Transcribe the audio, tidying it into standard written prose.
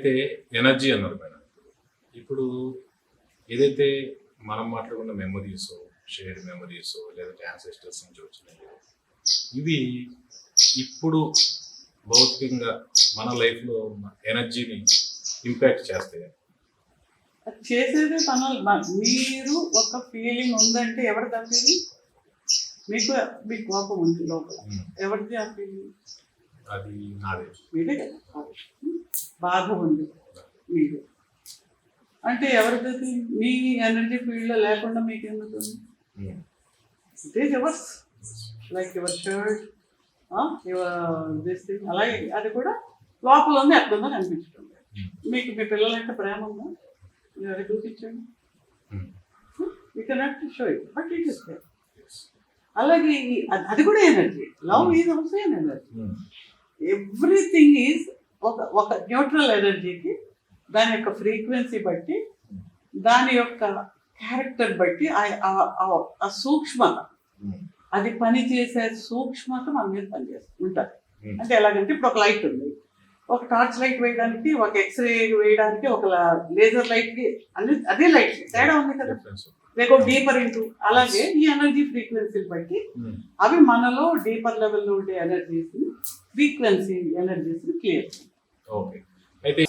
అయితే ఎనర్జీ అన్నారు మేడం. ఇప్పుడు ఏదైతే మనం మాట్లాడుకున్న మెమరీస్, షేర్డ్ మెమరీస్, లేదంటే యాన్సెస్టర్స్ నుంచి వచ్చినాయి, ఇవి ఇప్పుడు భౌతికంగా మన లైఫ్లో ఉన్న ఎనర్జీని ఇంపాక్ట్ చేస్తాయి. చేసేది మీరు ఒక ఫీలింగ్ ఉందంటే ఎవరు తప్పేది? మీకు కోపం ఉంది లోపల, ఎవరిది ఆ ఫీలింగ్? అది నాదే, మీరే కదా. బాధ ఉంది మీరు అంటే ఎవరిది? మీ ఎనర్జీ ఫీల్డ్లో లేకుండా మీకు ఎందుకు? It is yours, like your shirt, your this thing. అలాగే అది కూడా లోపల ఉంది, అక్కడ ఉందని అనిపించడం. మీకు మీ పిల్లలంటే ప్రేమ ఉందా? మీరు అది చూపించండి. You cannot show it, but it is there. అలాగే అది కూడా energy. Love is also an energy. Everything is ఒక న్యూట్రల్ ఎనర్జీకి దాని యొక్క ఫ్రీక్వెన్సీ బట్టి, దాని యొక్క క్యారెక్టర్ బట్టి ఆ సూక్ష్మత, అది పనిచేసే సూక్ష్మత మన మీద పనిచేస్తుంది. అంటే ఎలాగంటే ఇప్పుడు ఒక లైట్ ఉంది, ఒక టార్చ్ లైట్ వేయడానికి, ఒక ఎక్స్రే వేయడానికి, ఒక లేజర్ లైట్కి అదే లైట్ తేడా ఉంది కదా. లేక డీపర్ ఇంటూ, అలాగే ఈ ఎనర్జీ ఫ్రీక్వెన్సీని బట్టి అవి మనలో డీపర్ లెవెల్లో ఉండే energies, frequency energies clear. Okay. అయితే